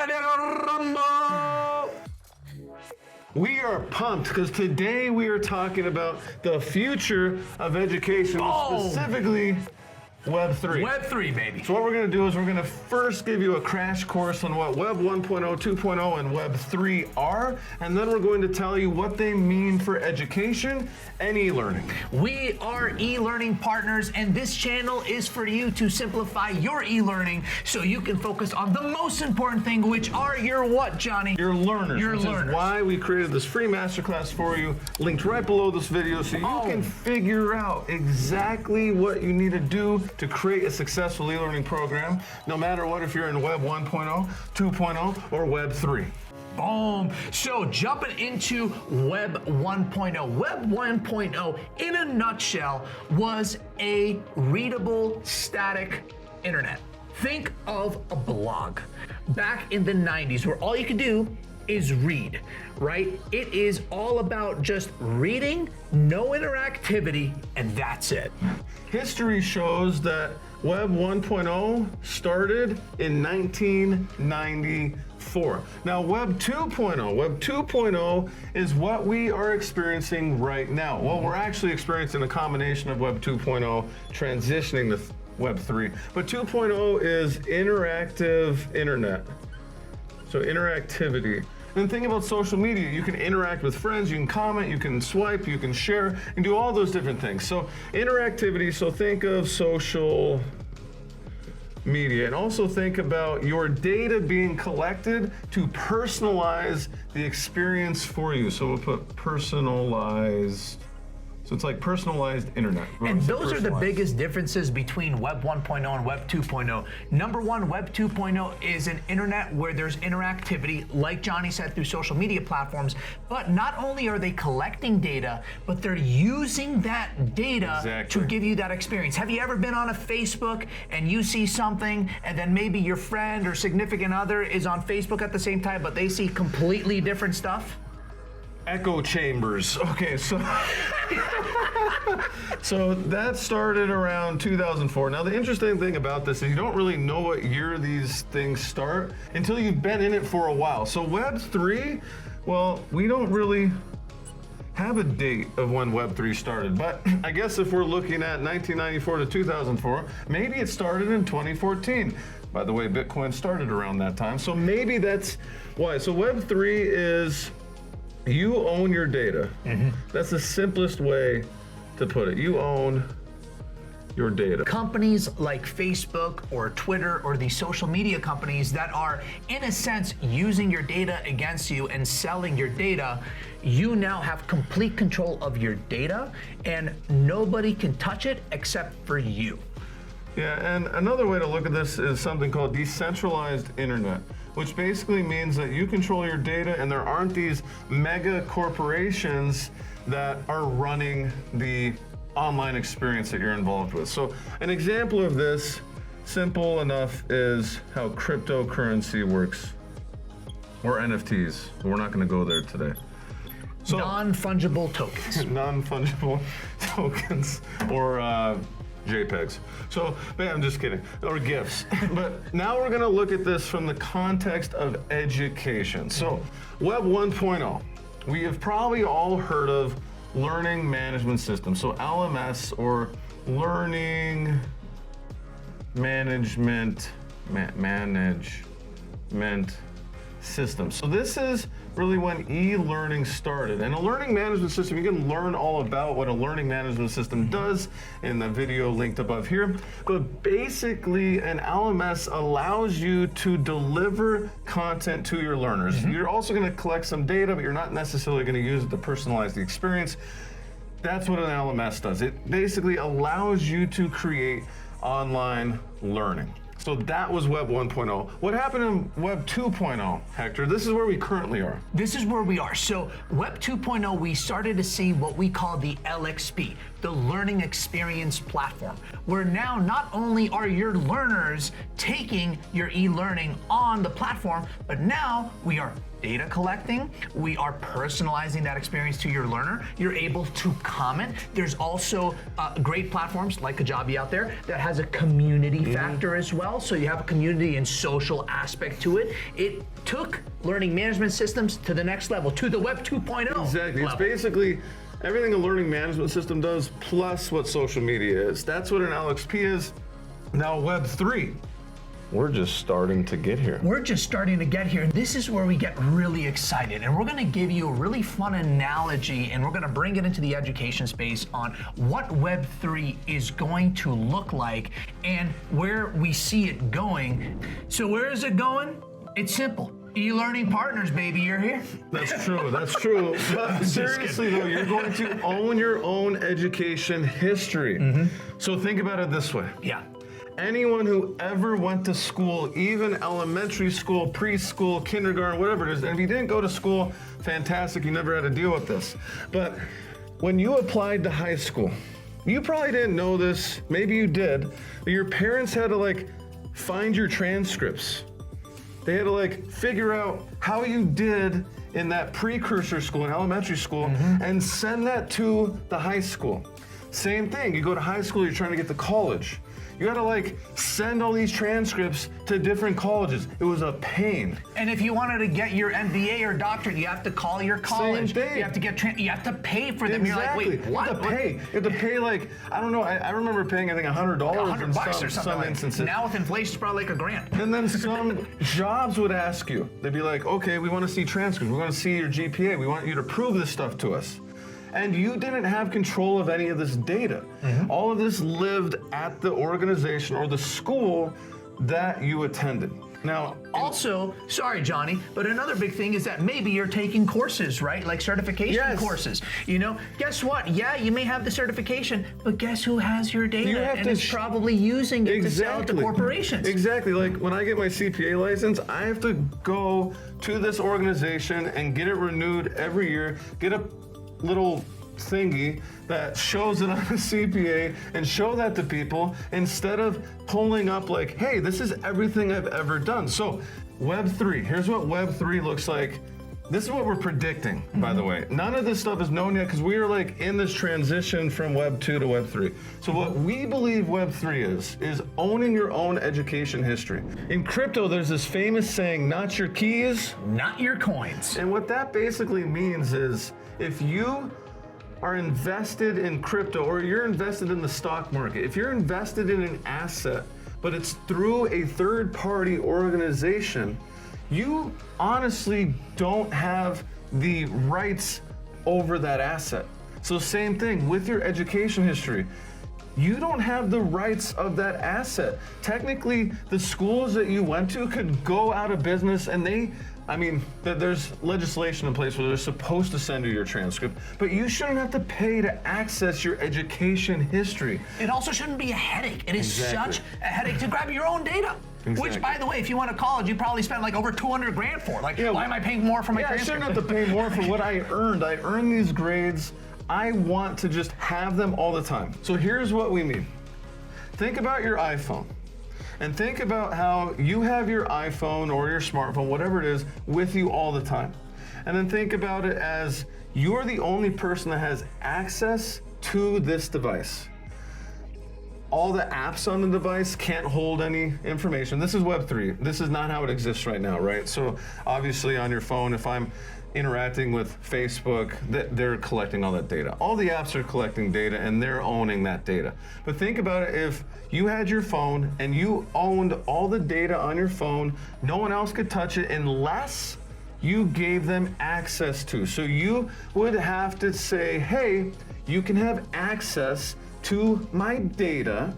ready to rumble? We are pumped because today we are talking about the future of education, specifically Web3. Web3, baby. So what we're going to do is we're going to first give you a crash course on what Web 1.0, 2.0, and Web3 are, and then we're going to tell you what they mean for education and e-learning. We are e-learning partners, and this channel is for you to simplify your e-learning so you can focus on the most important thing, which are your what, Johnny? Your learners. Your which learners. Is why we created this free masterclass for you, linked right below this video, so you can figure out exactly what you need to do to create a successful e-learning program, no matter what, if you're in Web 1.0, 2.0, or Web 3. Boom. So jumping into Web 1.0. Web 1.0, in a nutshell, was a readable, static internet. Think of a blog back in the 90s where all you could do is read, right? It is all about just reading, no interactivity, and that's it. History shows that Web 1.0 started in 1994. Now Web 2.0 is what we are experiencing right now. Well, we're actually experiencing a combination of Web 2.0 transitioning to Web 3. But 2.0 is interactive internet. So interactivity. And think about social media. You can interact with friends, you can comment, you can swipe, you can share, and do all those different things. So interactivity, so think of social media, and also think about your data being collected to personalize the experience for you. So we'll put personalized. So it's like personalized internet. And those are the biggest differences between Web 1.0 and Web 2.0. Number one, Web 2.0 is an internet where there's interactivity, like Johnny said, through social media platforms. But not only are they collecting data, but they're using that data to give you that experience. Have you ever been on a Facebook and you see something, and then maybe your friend or significant other is on Facebook at the same time, but they see completely different stuff? Echo chambers. Okay, so so that started around 2004. Now the interesting thing about this is you don't really know what year these things start until you've been in it for a while. So Web 3, well, we don't really have a date of when Web 3 started, but I guess if we're looking at 1994 to 2004, maybe it started in 2014. By the way, Bitcoin started around that time, so maybe that's why. So Web 3 is you own your data. That's the simplest way to put it. You own your data. Companies like Facebook or Twitter or these social media companies that are, in a sense, using your data against you and selling your data, you now have complete control of your data and nobody can touch it except for you. Yeah, and another way to look at this is something called decentralized internet, which basically means that you control your data and there aren't these mega corporations that are running the online experience that you're involved with. So an example of this, simple enough, is how cryptocurrency works, or NFTs. We're not gonna go there today. So, non-fungible tokens. Non-fungible tokens, or JPEGs. So, man, I'm just kidding, or GIFs. But now we're gonna look at this from the context of education. So, Web 1.0, we have probably all heard of learning management systems. So LMS, or learning management system. So this is really when e-learning started. And a learning management system, you can learn all about what a learning management system does in the video linked above here. But basically, an LMS allows you to deliver content to your learners. You're also going to collect some data, but you're not necessarily going to use it to personalize the experience. That's what an LMS does. It basically allows you to create online learning. So that was Web 1.0. What happened in Web 2.0, Hector? This is where we currently are. This is where we are. So Web 2.0, we started to see what we call the LXP, the Learning Experience Platform, where now not only are your learners taking your e-learning on the platform, but now we are data collecting, we are personalizing that experience to your learner. You're able to comment. There's also great platforms like Kajabi out there that has a community factor as well. so you have a community and social aspect to it. It took learning management systems to the next level, to the Web 2.0 Exactly. It's level. basically everything a learning management system does plus what social media is. That's what an LXP is. Now Web 3. We're just starting to get here. We're just starting to get here, and this is where we get really excited. And we're going to give you a really fun analogy, and we're going to bring it into the education space on what Web3 is going to look like and where we see it going. So where is it going? It's simple. E-learning partners, baby, you're here. That's true, that's true. But seriously though, you're going to own your own education history. So think about it this way. Yeah. Anyone who ever went to school, even elementary school, preschool, kindergarten, whatever it is, and if you didn't go to school, fantastic, you never had to deal with this. But when you applied to high school, you probably didn't know this, maybe you did, but your parents had to find your transcripts. They had to figure out how you did in that precursor school, in elementary school, and send that to the high school. Same thing, you go to high school, you're trying to get to college. You gotta send all these transcripts to different colleges. It was a pain. And if you wanted to get your MBA or doctorate, you have to call your college. Same thing. You have to get you have to pay for them. Exactly. You're like, wait, what? You have to pay I don't know, I remember paying, I think, $100 $100 in or something some like instances. Now with inflation, it's probably like $1,000. And then some jobs would ask you, they'd be like, okay, we want to see transcripts, we want to see your GPA, we want you to prove this stuff to us. And you didn't have control of any of this data. All of this lived at the organization or the school that you attended. Now, also, sorry, Johnny, but another big thing is that maybe you're taking courses, right? Like certification courses. Guess what? Yeah, you may have the certification, but guess who has your data and is probably using it to sell it to corporations? Exactly. Like when I get my CPA license, I have to go to this organization and get it renewed every year, get a little thingy that shows it on a CPA and show that to people instead of pulling up hey, this is everything I've ever done. So Web3, here's what Web3 looks like. This is what we're predicting, by the way. None of this stuff is known yet because we are in this transition from Web 2 to Web 3. So what we believe Web 3 is owning your own education history. In crypto, there's this famous saying, not your keys, not your coins. And what that basically means is if you are invested in crypto or you're invested in the stock market, if you're invested in an asset, but it's through a third-party organization, you honestly don't have the rights over that asset. So same thing with your education history. You don't have the rights of that asset. Technically, the schools that you went to could go out of business and there's legislation in place where they're supposed to send you your transcript, but you shouldn't have to pay to access your education history. It also shouldn't be a headache. It is such a headache to grab your own data. Which, by the way, if you went to college, you probably spent over $200,000 for. Why am I paying more for my transcript? I shouldn't have to pay more for what I earned. I earned these grades. I want to just have them all the time. So here's what we mean. Think about your iPhone. And think about how you have your iPhone or your smartphone, whatever it is, with you all the time. And then think about it as you're the only person that has access to this device. All the apps on the device can't hold any information. This is Web3. This is not how it exists right now, right? So obviously on your phone, if I'm interacting with Facebook, they're collecting all that data. All the apps are collecting data and they're owning that data. But think about it, if you had your phone and you owned all the data on your phone, no one else could touch it unless you gave them access to. So you would have to say, hey, you can have access to my data.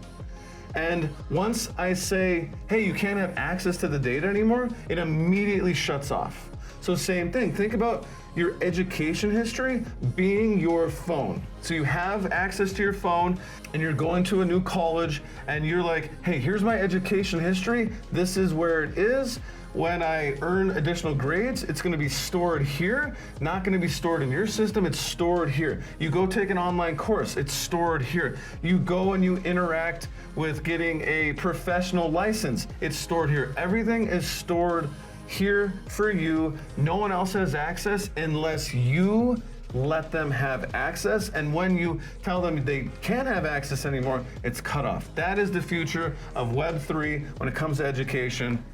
And once I say, hey, you can't have access to the data anymore, it immediately shuts off. So same thing, think about your education history being your phone. So you have access to your phone and you're going to a new college and you're like, hey, here's my education history. This is where it is. When I earn additional grades, it's gonna be stored here, not gonna be stored in your system, it's stored here. You go take an online course, it's stored here. You go and you interact with getting a professional license, it's stored here. Everything is stored here for you. No one else has access unless you let them have access, and when you tell them they can't have access anymore, it's cut off. That is the future of Web3 when it comes to education.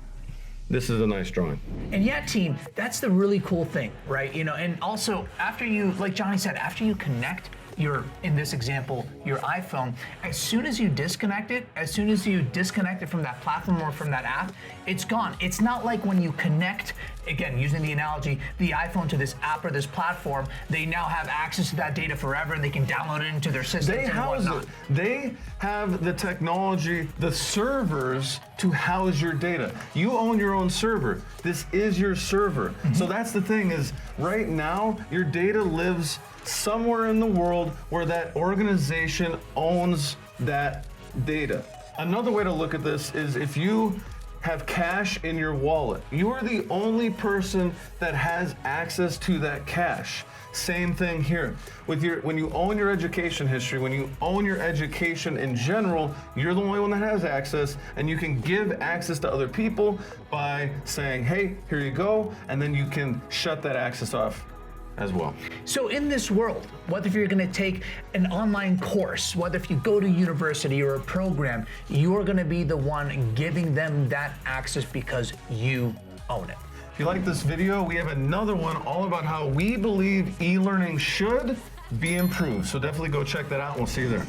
This is a nice drawing. And yet, team, that's the really cool thing, right? You know, and also after you, like Johnny said, after you connect in this example, your iPhone, as soon as you disconnect it from that platform or from that app, it's gone. It's not like when you connect, again, using the analogy, the iPhone to this app or this platform, they now have access to that data forever and they can download it into their systems and whatnot. They have the technology, the servers to house your data. You own your own server. This is your server. So that's the thing is, right now, your data lives somewhere in the world where that organization owns that data. Another way to look at this is if you have cash in your wallet, you are the only person that has access to that cash. Same thing here. When you own your education history, when you own your education in general, you're the only one that has access, and you can give access to other people by saying, hey, here you go, and then you can shut that access off as well. So in this world, whether if you're going to take an online course, whether if you go to university or a program, you're going to be the one giving them that access because you own it. If you like this video, we have another one all about how we believe e-learning should be improved. So definitely go check that out and we'll see you there.